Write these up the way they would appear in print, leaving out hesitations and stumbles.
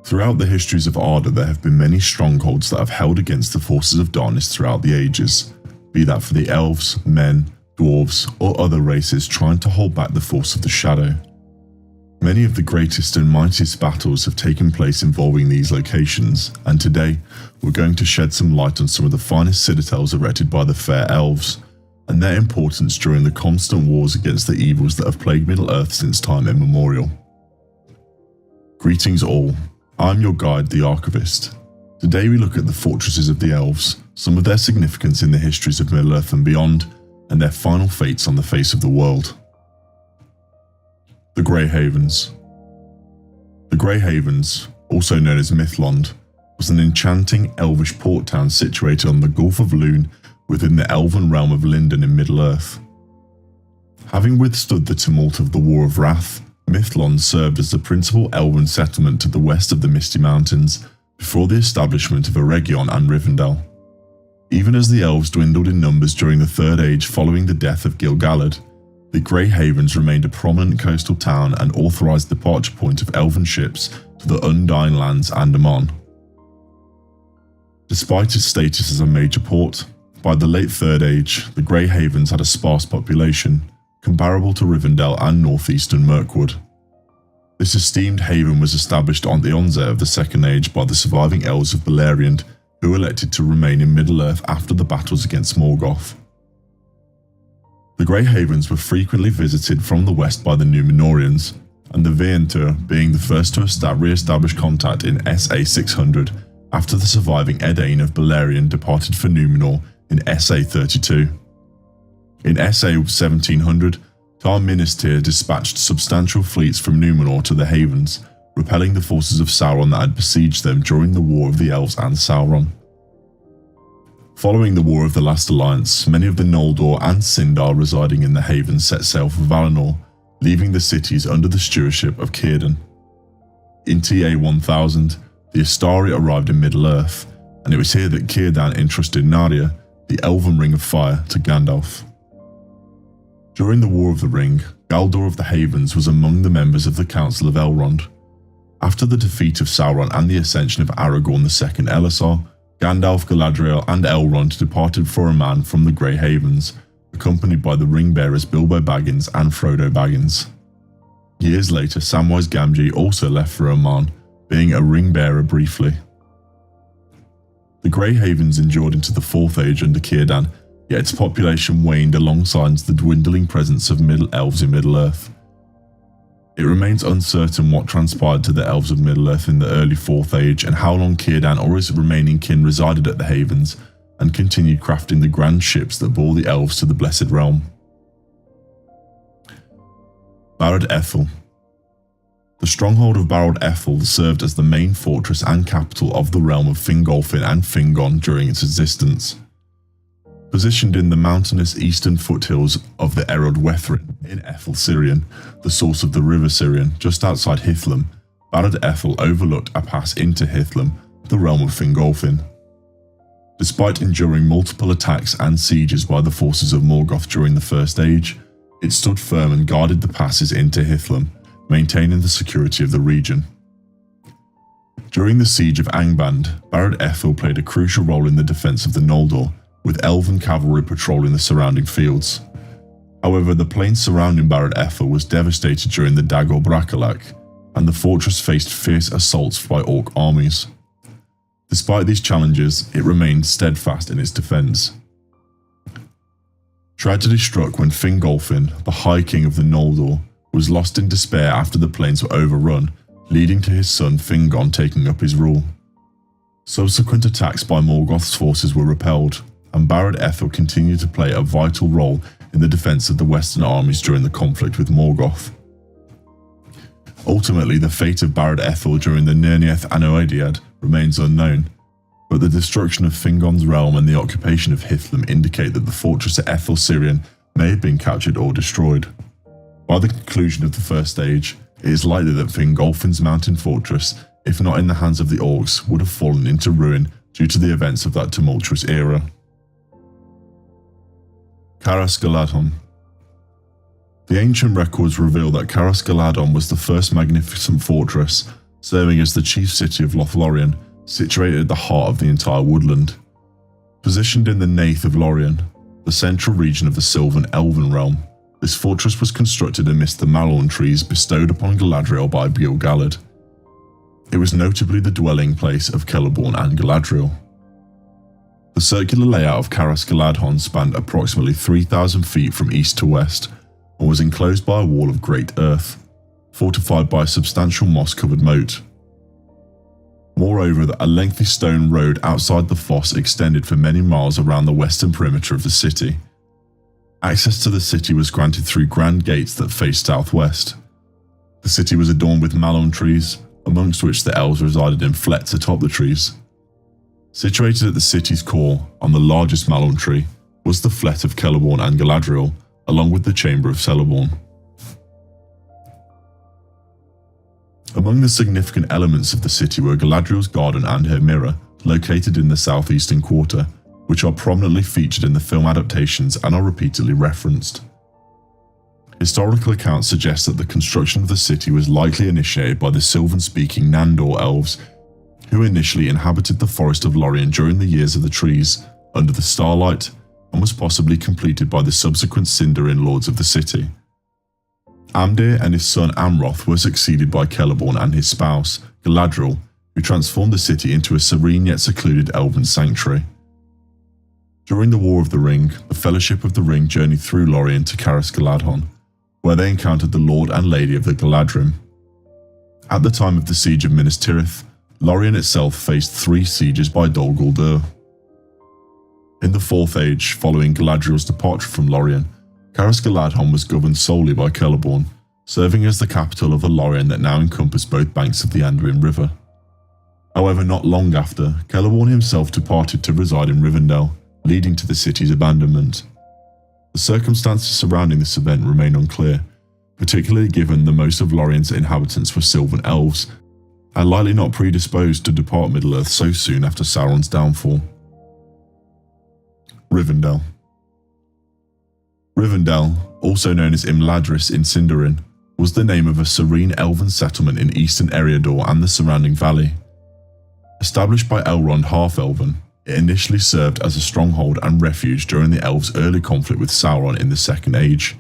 Throughout the histories of Arda, there have been many strongholds that have held against the forces of darkness throughout the ages, be that for the elves, men, dwarves, or other races trying to hold back the force of the shadow. Many of the greatest and mightiest battles have taken place involving these locations, and today we're going to shed some light on some of the finest citadels erected by the fair elves, and their importance during the constant wars against the evils that have plagued Middle-earth since time immemorial. Greetings all, I'm your guide, the Archivist. Today we look at the fortresses of the elves, some of their significance in the histories of Middle-earth and beyond, and their final fates on the face of the world. The Grey Havens. The Grey Havens, also known as Mithlond, was an enchanting elvish port town situated on the Gulf of Lune within the elven realm of Lindon in Middle-earth. Having withstood the tumult of the War of Wrath, Mithlond served as the principal elven settlement to the west of the Misty Mountains before the establishment of Eregion and Rivendell. Even as the elves dwindled in numbers during the Third Age following the death of Gil-galad, the Grey Havens remained a prominent coastal town and authorised the departure point of elven ships to the Undying Lands and Aman. Despite its status as a major port, by the late Third Age, the Grey Havens had a sparse population, comparable to Rivendell and northeastern Mirkwood. This esteemed haven was established on the onset of the Second Age by the surviving elves of Beleriand, who elected to remain in Middle-earth after the battles against Morgoth. The Grey Havens were frequently visited from the west by the Númenóreans, and the Vientur being the first to re-establish contact in SA 600 after the surviving Edain of Beleriand departed for Númenor in SA 32. In SA 1700, Tar Minas dispatched substantial fleets from Númenor to the Havens, repelling the forces of Sauron that had besieged them during the War of the Elves and Sauron. Following the War of the Last Alliance, many of the Noldor and Sindar residing in the Havens set sail for Valinor, leaving the cities under the stewardship of Círdan. In TA 1000, the Astari arrived in Middle-earth, and it was here that Círdan entrusted Narya, the Elven Ring of Fire, to Gandalf. During the War of the Ring, Galdor of the Havens was among the members of the Council of Elrond. After the defeat of Sauron and the ascension of Aragorn II Elessar, Gandalf, Galadriel and Elrond departed for Aman from the Grey Havens, accompanied by the ring-bearers Bilbo Baggins and Frodo Baggins. Years later, Samwise Gamgee also left for Aman, being a ring-bearer briefly. The Grey Havens endured into the Fourth Age under Círdan, yet its population waned alongside the dwindling presence of Middle Elves in Middle-earth. It remains uncertain what transpired to the Elves of Middle-earth in the early Fourth Age and how long Círdan or his remaining kin resided at the Havens and continued crafting the grand ships that bore the Elves to the Blessed Realm. Barad Eithel. The stronghold of Barad Eithel served as the main fortress and capital of the realm of Fingolfin and Fingon during its existence. Positioned in the mountainous eastern foothills of the Erod Wethrin in Ethel Sirion, the source of the River Sirion, just outside Hithlum, Barad Eithel overlooked a pass into Hithlum, the realm of Fingolfin. Despite enduring multiple attacks and sieges by the forces of Morgoth during the First Age, it stood firm and guarded the passes into Hithlum, maintaining the security of the region. During the siege of Angband, Barad Eithel played a crucial role in the defence of the Noldor, with elven cavalry patrolling the surrounding fields. However, the plain surrounding Barad Eithel was devastated during the Dagor Bracolach, and the fortress faced fierce assaults by Orc armies. Despite these challenges, it remained steadfast in its defence. Tragedy struck when Fingolfin, the High King of the Noldor, was lost in despair after the plains were overrun, leading to his son Fingon taking up his rule. Subsequent attacks by Morgoth's forces were repelled, and Barad Eithel continued to play a vital role in the defence of the Western armies during the conflict with Morgoth. Ultimately, the fate of Barad Eithel during the Nirnaeth Anoediad remains unknown, but the destruction of Fingon's realm and the occupation of Hithlum indicate that the fortress at Ethel Sirion may have been captured or destroyed. By the conclusion of the First Age, it is likely that Fingolfin's mountain fortress, if not in the hands of the Orcs, would have fallen into ruin due to the events of that tumultuous era. Caras Galadhon. The ancient records reveal that Caras Galadhon was the first magnificent fortress, serving as the chief city of Lothlorien, situated at the heart of the entire woodland. Positioned in the Nath of Lorien, the central region of the Sylvan Elven realm, this fortress was constructed amidst the Malorn trees bestowed upon Galadriel by Gil-galad. It was notably the dwelling place of Celeborn and Galadriel. The circular layout of Caras Galadhon spanned approximately 3,000 feet from east to west and was enclosed by a wall of great earth, fortified by a substantial moss-covered moat. Moreover, a lengthy stone road outside the foss extended for many miles around the western perimeter of the city. Access to the city was granted through grand gates that faced southwest. The city was adorned with Malorn trees, amongst which the elves resided in flets atop the trees. Situated at the city's core, on the largest Malorn tree, was the flet of Celeborn and Galadriel, along with the chamber of Celeborn. Among the significant elements of the city were Galadriel's garden and her mirror, located in the southeastern quarter, which are prominently featured in the film adaptations and are repeatedly referenced. Historical accounts suggest that the construction of the city was likely initiated by the Sylvan-speaking Nandor elves, who initially inhabited the forest of Lorien during the Years of the Trees, under the starlight, and was possibly completed by the subsequent Sindarin lords of the city. Amdir and his son Amroth were succeeded by Celeborn and his spouse, Galadriel, who transformed the city into a serene yet secluded elven sanctuary. During the War of the Ring, the Fellowship of the Ring journeyed through Lorien to Caras Galadhon, where they encountered the Lord and Lady of the Galadrim. At the time of the siege of Minas Tirith, Lorien itself faced 3 sieges by Dol Guldur. In the Fourth Age, following Galadriel's departure from Lorien, Caras Galadhon was governed solely by Celeborn, serving as the capital of a Lorien that now encompassed both banks of the Anduin River. However, not long after, Celeborn himself departed to reside in Rivendell, leading to the city's abandonment. The circumstances surrounding this event remain unclear, particularly given that most of Lorien's inhabitants were Sylvan elves, and likely not predisposed to depart Middle-earth so soon after Sauron's downfall. Rivendell. Rivendell, also known as Imladris in Sindarin, was the name of a serene elven settlement in eastern Eriador and the surrounding valley. Established by Elrond Half-Elven, it initially served as a stronghold and refuge during the elves' early conflict with Sauron in the Second Age.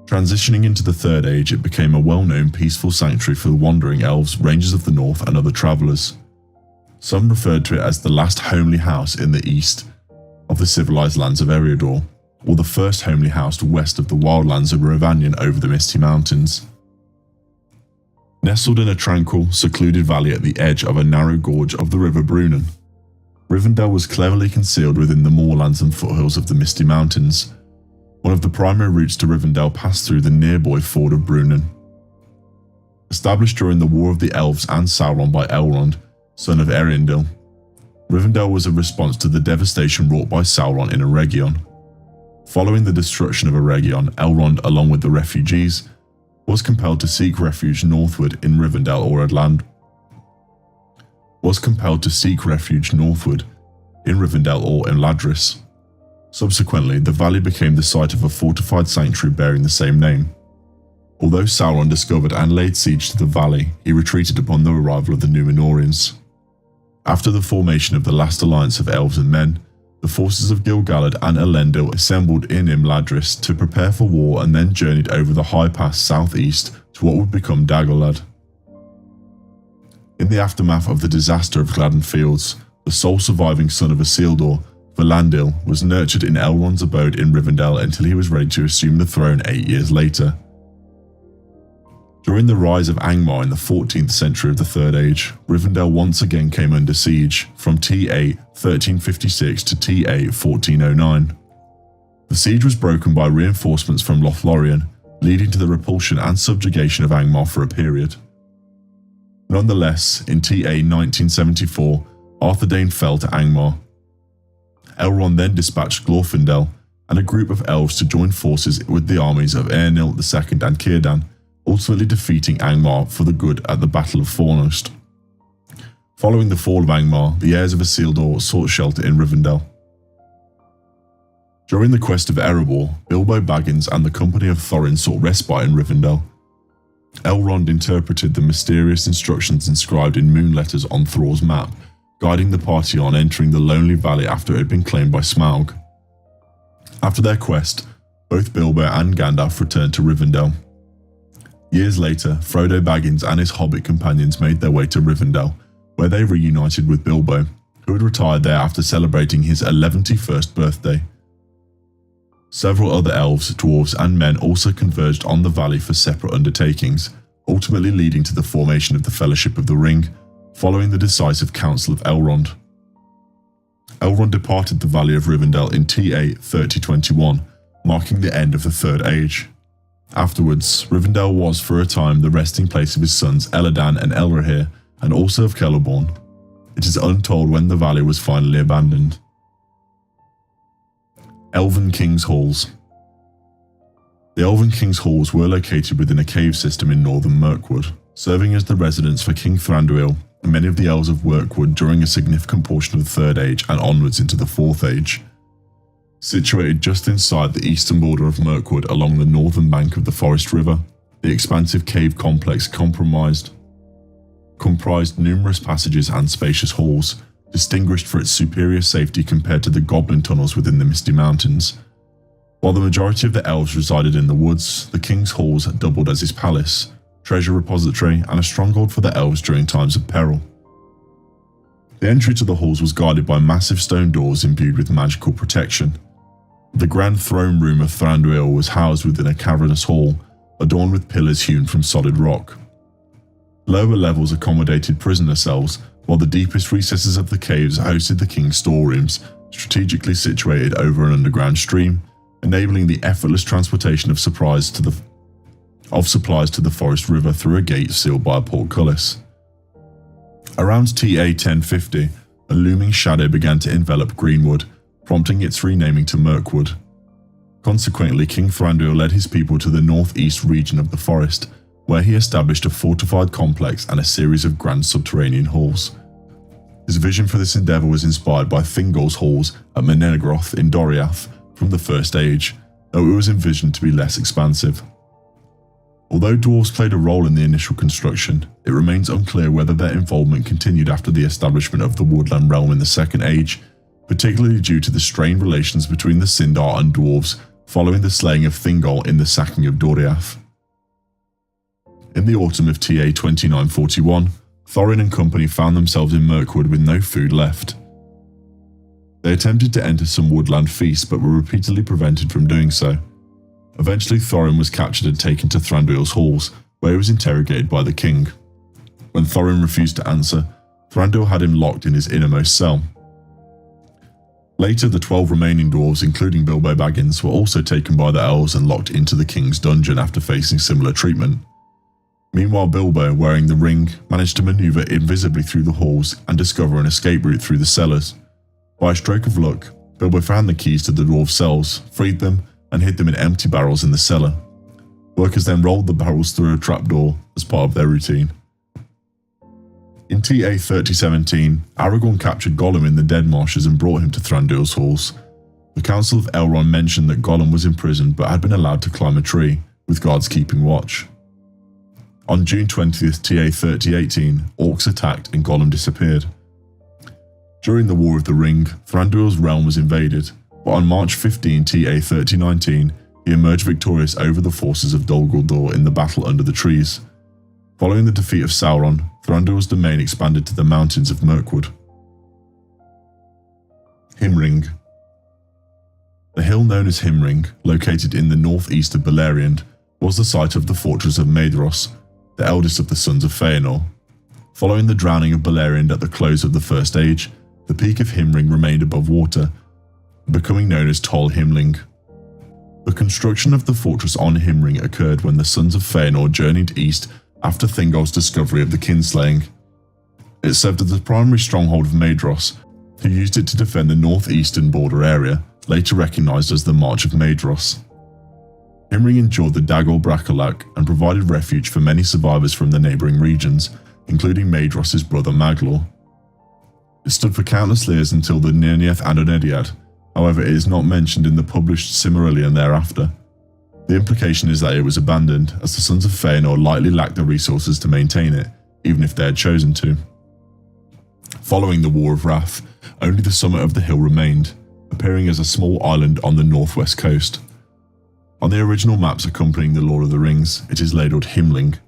Transitioning into the Third Age, it became a well-known peaceful sanctuary for the wandering elves, rangers of the north and other travellers. Some referred to it as the last homely house in the east of the civilized lands of Eriador, or the first homely house west of the wildlands of Rivanion over the Misty Mountains. Nestled in a tranquil, secluded valley at the edge of a narrow gorge of the River Brunnen, Rivendell was cleverly concealed within the moorlands and foothills of the Misty Mountains. One of the primary routes to Rivendell passed through the nearby ford of Brunnen. Established during the War of the Elves and Sauron by Elrond, son of Eärendil, Rivendell was a response to the devastation wrought by Sauron in Eregion. Following the destruction of Eregion, Elrond, along with the refugees, was compelled to seek refuge northward in Rivendell or Imladris. Subsequently, the valley became the site of a fortified sanctuary bearing the same name. Although Sauron discovered and laid siege to the valley, he retreated upon the arrival of the Númenóreans. After the formation of the last alliance of elves and men, the forces of Gil-galad and Elendil assembled in Imladris to prepare for war and then journeyed over the high pass southeast to what would become Dagorlad. In the aftermath of the disaster of Gladden Fields, the sole surviving son of Isildur, Valandil, was nurtured in Elrond's abode in Rivendell until he was ready to assume the throne 8 years later. During the rise of Angmar in the 14th century of the Third Age, Rivendell once again came under siege from TA 1356 to TA 1409. The siege was broken by reinforcements from Lothlorien, leading to the repulsion and subjugation of Angmar for a period. Nonetheless, in TA 1974, Arthedain fell to Angmar. Elrond then dispatched Glorfindel and a group of elves to join forces with the armies of Eärnil II and Círdan, ultimately defeating Angmar for the good at the Battle of Fornost. Following the fall of Angmar, the heirs of Isildur sought shelter in Rivendell. During the quest of Erebor, Bilbo Baggins and the company of Thorin sought respite in Rivendell. Elrond interpreted the mysterious instructions inscribed in moon letters on Thror's map, guiding the party on entering the lonely valley after it had been claimed by Smaug. After their quest, both Bilbo and Gandalf returned to Rivendell. Years later, Frodo Baggins and his hobbit companions made their way to Rivendell, where they reunited with Bilbo, who had retired there after celebrating his 111st birthday. Several other elves, dwarves, and men also converged on the valley for separate undertakings, ultimately leading to the formation of the Fellowship of the Ring, following the decisive Council of Elrond. Elrond departed the Valley of Rivendell in TA 3021, marking the end of the Third Age. Afterwards, Rivendell was for a time the resting place of his sons Elladan and Elrohir, and also of Celeborn. It is untold when the valley was finally abandoned. Elven King's Halls. The Elven King's Halls were located within a cave system in northern Mirkwood, serving as the residence for King Thranduil and many of the Elves of Mirkwood during a significant portion of the Third Age and onwards into the Fourth Age. Situated just inside the eastern border of Mirkwood along the northern bank of the Forest River, the expansive cave complex comprised numerous passages and spacious halls, distinguished for its superior safety compared to the goblin tunnels within the Misty Mountains. While the majority of the elves resided in the woods, the King's Halls doubled as his palace, treasure repository, and a stronghold for the elves during times of peril. The entry to the halls was guarded by massive stone doors imbued with magical protection. The grand throne room of Thranduil was housed within a cavernous hall, adorned with pillars hewn from solid rock. Lower levels accommodated prisoner cells, while the deepest recesses of the caves hosted the king's storerooms, strategically situated over an underground stream, enabling the effortless transportation of supplies to the Forest River through a gate sealed by a portcullis. Around TA 1050, a looming shadow began to envelop Greenwood, prompting its renaming to Mirkwood. Consequently, King Thranduil led his people to the northeast region of the forest, where he established a fortified complex and a series of grand subterranean halls. His vision for this endeavour was inspired by Thingol's halls at Menegroth in Doriath from the First Age, though it was envisioned to be less expansive. Although dwarves played a role in the initial construction, it remains unclear whether their involvement continued after the establishment of the Woodland Realm in the Second Age, particularly due to the strained relations between the Sindar and dwarves following the slaying of Thingol in the sacking of Doriath. In the autumn of TA 2941, Thorin and company found themselves in Mirkwood with no food left. They attempted to enter some woodland feasts but were repeatedly prevented from doing so. Eventually, Thorin was captured and taken to Thranduil's halls, where he was interrogated by the king. When Thorin refused to answer, Thranduil had him locked in his innermost cell. Later, the 12 remaining dwarves, including Bilbo Baggins, were also taken by the elves and locked into the king's dungeon after facing similar treatment. Meanwhile, Bilbo, wearing the ring, managed to maneuver invisibly through the halls and discover an escape route through the cellars. By a stroke of luck, Bilbo found the keys to the dwarves' cells, freed them, and hid them in empty barrels in the cellar. Workers then rolled the barrels through a trapdoor as part of their routine. In TA 3017, Aragorn captured Gollum in the Dead Marshes and brought him to Thranduil's halls. The Council of Elrond mentioned that Gollum was imprisoned but had been allowed to climb a tree, with guards keeping watch. On June 20th, TA 3018, orcs attacked and Gollum disappeared. During the War of the Ring, Thranduil's realm was invaded, but on March 15, TA 3019, he emerged victorious over the forces of Dol Guldur in the battle under the trees. Following the defeat of Sauron, Thranduil's domain expanded to the mountains of Mirkwood. Himring. The hill known as Himring, located in the northeast of Beleriand, was the site of the fortress of Menegroth, the eldest of the sons of Feanor. Following the drowning of Beleriand at the close of the First Age, the peak of Himring remained above water, becoming known as Tol Himling. The construction of the fortress on Himring occurred when the sons of Feanor journeyed east after Thingol's discovery of the kinslaying. It served as the primary stronghold of Menegroth, who used it to defend the northeastern border area, later recognised as the March of Menegroth. Himring endured the Dagor Bracolach and provided refuge for many survivors from the neighbouring regions, including Maedross's brother Maglor. It stood for countless years until the Nirnaeth Adonediad, however it is not mentioned in the published Silmarillion thereafter. The implication is that it was abandoned, as the Sons of Feanor likely lacked the resources to maintain it, even if they had chosen to. Following the War of Wrath, only the summit of the hill remained, appearing as a small island on the northwest coast. On the original maps accompanying the Lord of the Rings, it is labelled Himring.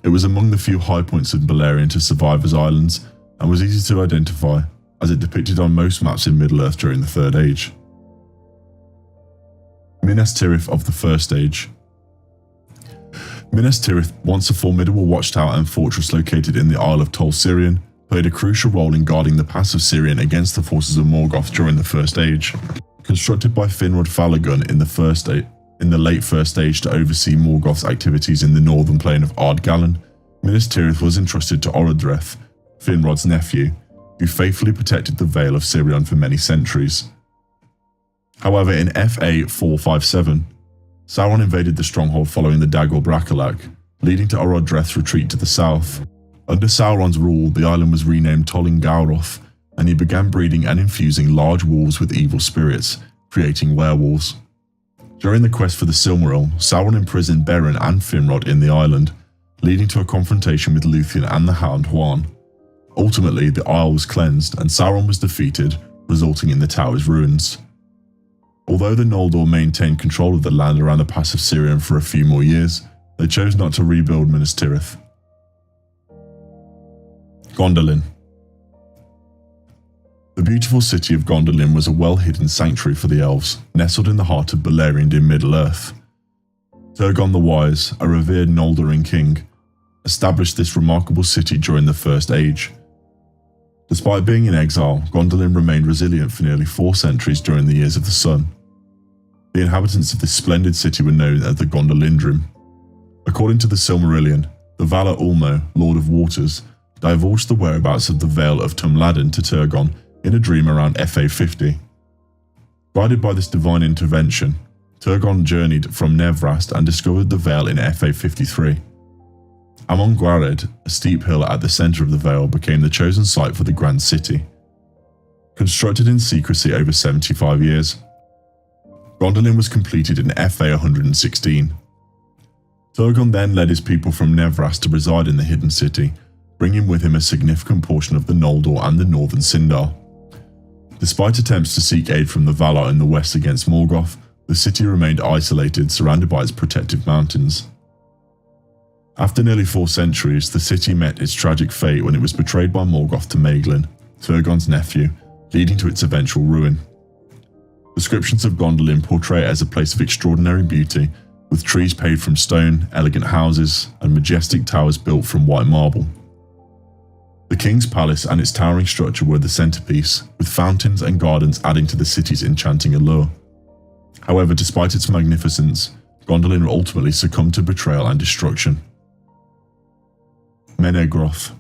It was among the few high points of Beleriand to survive as islands, and was easy to identify, as it depicted on most maps in Middle-earth during the Third Age. Minas Tirith of the First Age. Minas Tirith, once a formidable watchtower and fortress located in the Isle of Tol Sirion, played a crucial role in guarding the pass of Sirion against the forces of Morgoth during the First Age. Constructed by Finrod Falagun in the late First Age to oversee Morgoth's activities in the northern plain of Ardgallen, Minas Tirith was entrusted to Orodreth, Finrod's nephew, who faithfully protected the Vale of Sirion for many centuries. However, in FA 457, Sauron invaded the stronghold following the Dagor Bracolach, leading to Orodreth's retreat to the south. Under Sauron's rule, the island was renamed Tolin Gawroth, and he began breeding and infusing large wolves with evil spirits, creating werewolves. During the quest for the Silmaril, Sauron imprisoned Beren and Finrod in the island, leading to a confrontation with Luthien and the Hound Huan. Ultimately, the Isle was cleansed and Sauron was defeated, resulting in the tower's ruins. Although the Noldor maintained control of the land around the Pass of Sirion for a few more years, they chose not to rebuild Minas Tirith. Gondolin. The beautiful city of Gondolin was a well-hidden sanctuary for the Elves, nestled in the heart of Beleriand in Middle-earth. Turgon the Wise, a revered Noldorin king, established this remarkable city during the First Age. Despite being in exile, Gondolin remained resilient for nearly 4 centuries during the Years of the Sun. The inhabitants of this splendid city were known as the Gondolindrim. According to the Silmarillion, the Valar Ulmo, Lord of Waters, divulged the whereabouts of the Vale of Tumladen to Turgon in a dream around FA 50. Guided by this divine intervention, Turgon journeyed from Nevrast and discovered the Vale in FA 53. Amon Gwared, a steep hill at the centre of the Vale, became the chosen site for the Grand City. Constructed in secrecy over 75 years, Gondolin was completed in FA 116. Turgon then led his people from Nevrast to reside in the hidden city, bringing with him a significant portion of the Noldor and the northern Sindar. Despite attempts to seek aid from the Valar in the west against Morgoth, the city remained isolated, surrounded by its protective mountains. After nearly 4 centuries, the city met its tragic fate when it was betrayed by Morgoth to Maeglin, Turgon's nephew, leading to its eventual ruin. Descriptions of Gondolin portray it as a place of extraordinary beauty, with trees paved from stone, elegant houses, and majestic towers built from white marble. The king's palace and its towering structure were the centerpiece, with fountains and gardens adding to the city's enchanting allure. However, despite its magnificence, Gondolin ultimately succumbed to betrayal and destruction. Menegroth.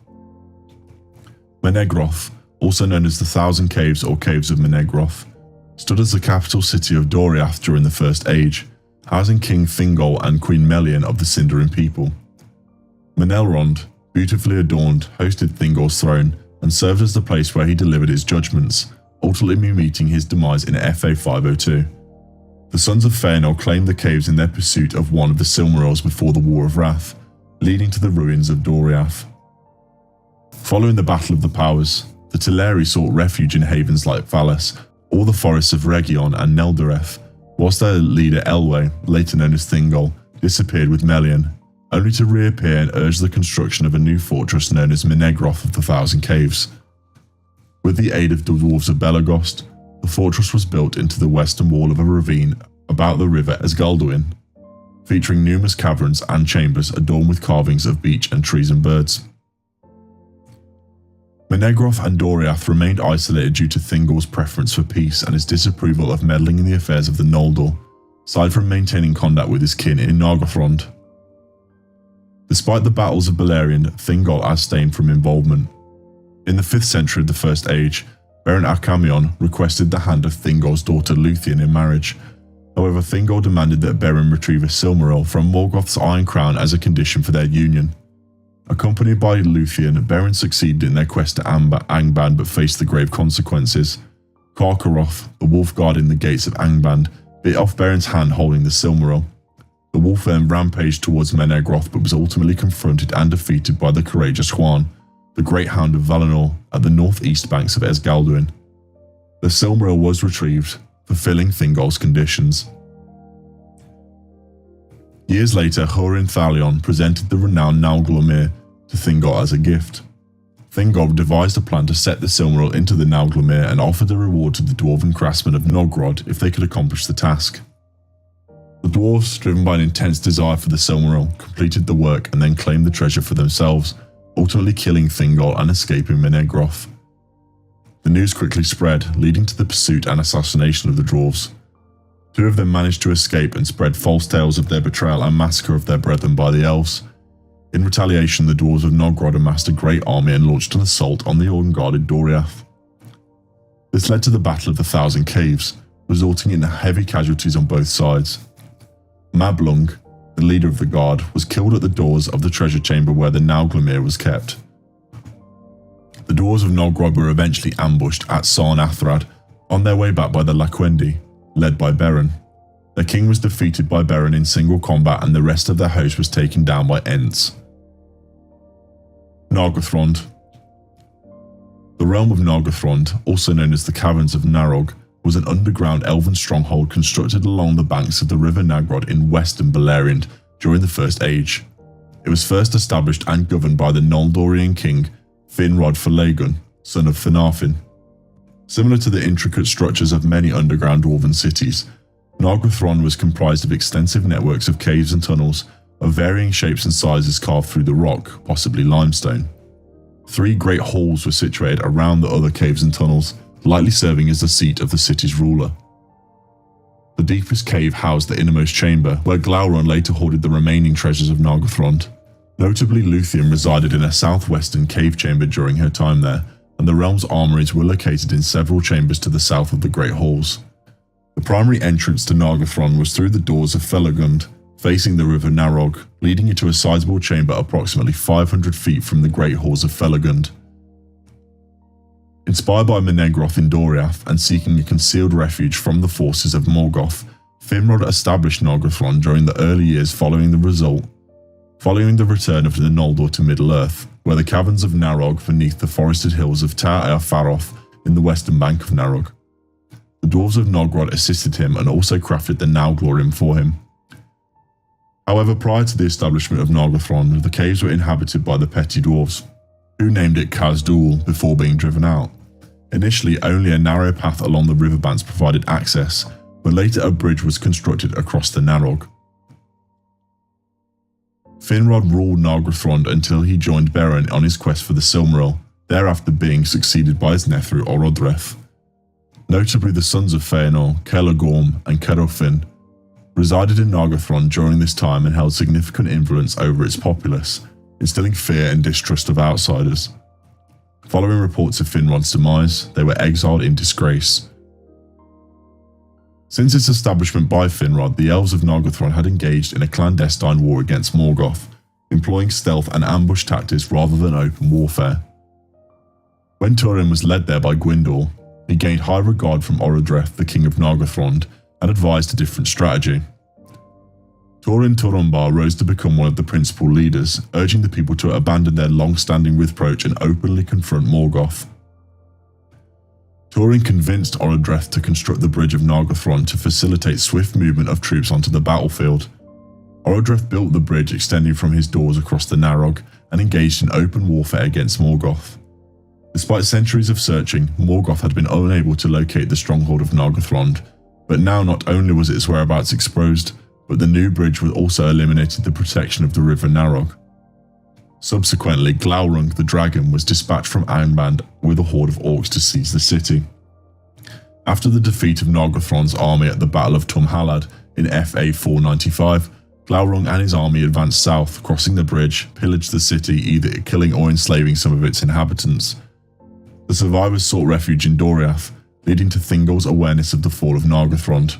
Menegroth, also known as the Thousand Caves or Caves of Menegroth, stood as the capital city of Doriath during the First Age, housing King Thingol and Queen Melian of the Sindarin people. Menegroth, beautifully adorned, hosted Thingol's throne and served as the place where he delivered his judgments, ultimately meeting his demise in FA 502. The Sons of Feanor claimed the caves in their pursuit of one of the Silmarils before the War of Wrath, leading to the ruins of Doriath. Following the Battle of the Powers, the Teleri sought refuge in havens like Valas or the forests of Region and Neldareth, whilst their leader Elwë, later known as Thingol, disappeared with Melian, only to reappear and urge the construction of a new fortress known as Menegroth of the Thousand Caves. With the aid of the dwarves of Belagost, the fortress was built into the western wall of a ravine about the river Esgaldwin, featuring numerous caverns and chambers adorned with carvings of beech and trees and birds. Menegroth and Doriath remained isolated due to Thingol's preference for peace and his disapproval of meddling in the affairs of the Noldor, aside from maintaining contact with his kin in Nargothrond. Despite the battles of Beleriand, Thingol abstained from involvement. In the 5th century of the First Age, Beren Akamion requested the hand of Thingol's daughter Luthien in marriage. However, Thingol demanded that Beren retrieve a Silmaril from Morgoth's Iron Crown as a condition for their union. Accompanied by Luthien, Beren succeeded in their quest to Angband but faced the grave consequences. Karkaroth, the wolf guarding the gates of Angband, bit off Beren's hand holding the Silmaril. The wolf then rampaged towards Menegroth but was ultimately confronted and defeated by the courageous Juan, the Great Hound of Valinor, at the northeast banks of Esgaldwin. The Silmaril was retrieved, fulfilling Thingol's conditions. Years later, Hurin Thalion presented the renowned Nauglamir to Thingol as a gift. Thingol devised a plan to set the Silmaril into the Nauglamir and offered a reward to the dwarven craftsmen of Nogrod if they could accomplish the task. The dwarves, driven by an intense desire for the Silmaril, completed the work and then claimed the treasure for themselves, ultimately killing Thingol and escaping Menegroth. The news quickly spread, leading to the pursuit and assassination of the dwarves. 2 of them managed to escape and spread false tales of their betrayal and massacre of their brethren by the elves. In retaliation, the dwarves of Nogrod amassed a great army and launched an assault on the unguarded Doriath. This led to the Battle of the Thousand Caves, resulting in heavy casualties on both sides. Mablung, the leader of the guard, was killed at the doors of the treasure chamber where the Nauglamir was kept. The dwarves of Nogrod were eventually ambushed at Sarn Athrad, on their way back by the Laquendi, led by Beren. Their king was defeated by Beren in single combat and the rest of their host was taken down by Ents. Nargothrond. The realm of Nargothrond, also known as the Caverns of Narog, was an underground elven stronghold constructed along the banks of the River Nagrod in western Beleriand during the First Age. It was first established and governed by the Noldorian king Finrod Falagun, son of Finarfin. Similar to the intricate structures of many underground dwarven cities, Nargothrond was comprised of extensive networks of caves and tunnels of varying shapes and sizes carved through the rock, possibly limestone. 3 great halls were situated around the other caves and tunnels, likely serving as the seat of the city's ruler. The deepest cave housed the innermost chamber, where Glaurung later hoarded the remaining treasures of Nargothrond. Notably, Luthien resided in a southwestern cave chamber during her time there, and the realm's armories were located in several chambers to the south of the Great Halls. The primary entrance to Nargothrond was through the doors of Felagund, facing the River Narog, leading into a sizable chamber approximately 500 feet from the Great Halls of Felagund. Inspired by Menegroth in Doriath and seeking a concealed refuge from the forces of Morgoth, Finrod established Nargothrond during the early years following the return of the Noldor to Middle-earth, where the caverns of Narog beneath the forested hills of Tar Faroth in the western bank of Narog. The dwarves of Nogrod assisted him and also crafted the Nauglorim for him. However, prior to the establishment of Nargothrond, the caves were inhabited by the petty dwarves, who named it Khazd-dûl before being driven out. Initially, only a narrow path along the riverbanks provided access, but later a bridge was constructed across the Narog. Finrod ruled Nargothrond until he joined Beren on his quest for the Silmaril, thereafter being succeeded by his nephew Orodreth. Notably, the sons of Fëanor, Celagorm and Cerofin, resided in Nargothrond during this time and held significant influence over its populace, instilling fear and distrust of outsiders. Following reports of Finrod's demise, they were exiled in disgrace. Since its establishment by Finrod, the Elves of Nargothrond had engaged in a clandestine war against Morgoth, employing stealth and ambush tactics rather than open warfare. When Turin was led there by Gwyndor, he gained high regard from Orodreth, the king of Nargothrond, and advised a different strategy. Turin Turambar rose to become one of the principal leaders, urging the people to abandon their long-standing reproach and openly confront Morgoth. Turin convinced Orodreth to construct the Bridge of Nargothrond to facilitate swift movement of troops onto the battlefield. Orodreth built the bridge extending from his doors across the Narog and engaged in open warfare against Morgoth. Despite centuries of searching, Morgoth had been unable to locate the stronghold of Nargothrond, but now not only was its whereabouts exposed, but the new bridge was also eliminated the protection of the River Narog. Subsequently, Glaurung the dragon was dispatched from Angband with a horde of orcs to seize the city. After the defeat of Nargothrond's army at the Battle of Tumhalad in FA 495, Glaurung and his army advanced south, crossing the bridge, pillaged the city, either killing or enslaving some of its inhabitants. The survivors sought refuge in Doriath, leading to Thingol's awareness of the fall of Nargothrond.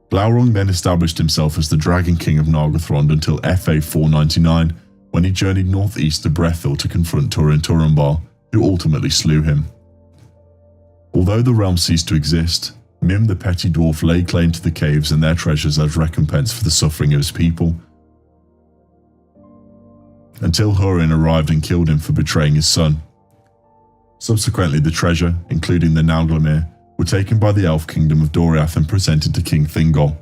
Glaurung then established himself as the Dragon King of Nargothrond until FA 499, when he journeyed northeast to Brethil to confront Turin Turambar, who ultimately slew him. Although the realm ceased to exist, Mim the petty dwarf laid claim to the caves and their treasures as recompense for the suffering of his people, until Húrin arrived and killed him for betraying his son. Subsequently, the treasure, including the Nauglamir, were taken by the elf kingdom of Doriath and presented to King Thingol.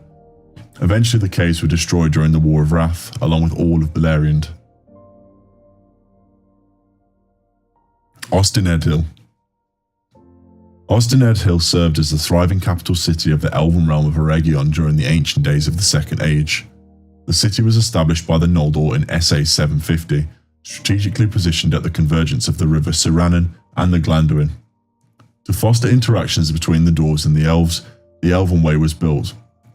Eventually the caves were destroyed during the War of Wrath, along with all of Beleriand. Ost-in-Edhil. Ost-in-Edhil served as the thriving capital city of the elven realm of Eregion during the ancient days of the Second Age. The city was established by the Noldor in SA 750, strategically positioned at the convergence of the river Sirannon and the Glanduin. To foster interactions between the dwarves and the elves, the Elven Way was built,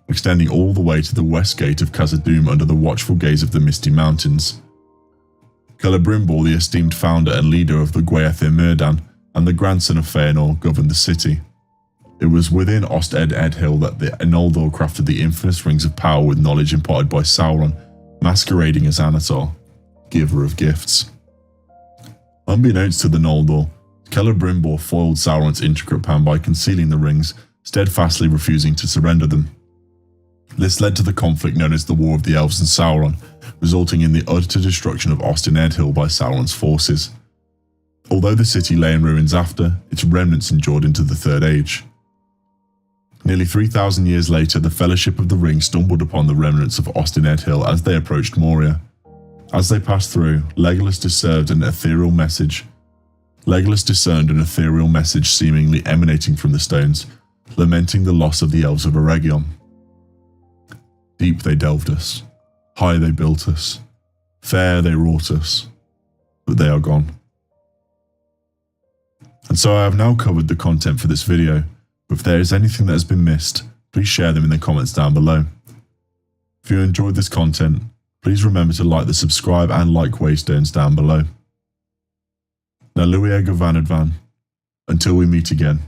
extending all the way to the west gate of Khazad-dûm under the watchful gaze of the Misty Mountains. Celebrimbor, the esteemed founder and leader of the Gwaithir Myrdan, and the grandson of Feanor, governed the city. It was within Ost-in-Edhil that the Noldor crafted the infamous rings of power with knowledge imparted by Sauron, masquerading as Anatar, giver of gifts. Unbeknownst to the Noldor, Celebrimbor foiled Sauron's intricate plan by concealing the rings, steadfastly refusing to surrender them. This led to the conflict known as the War of the Elves and Sauron, resulting in the utter destruction of Ost-in-Edhil by Sauron's forces. Although the city lay in ruins after, its remnants endured into the Third Age. Nearly 3,000 years later, the Fellowship of the Ring stumbled upon the remnants of Ost-in-Edhil as they approached Moria. As they passed through, Legolas discerned an ethereal message seemingly emanating from the stones, lamenting the loss of the elves of Eregion. Deep they delved us, high they built us, fair they wrought us, but they are gone. And so I have now covered the content for this video, but if there is anything that has been missed, please share them in the comments down below. If you enjoyed this content, please remember to like the subscribe and like waystones down below. Now Luiega Vanadvan, until we meet again.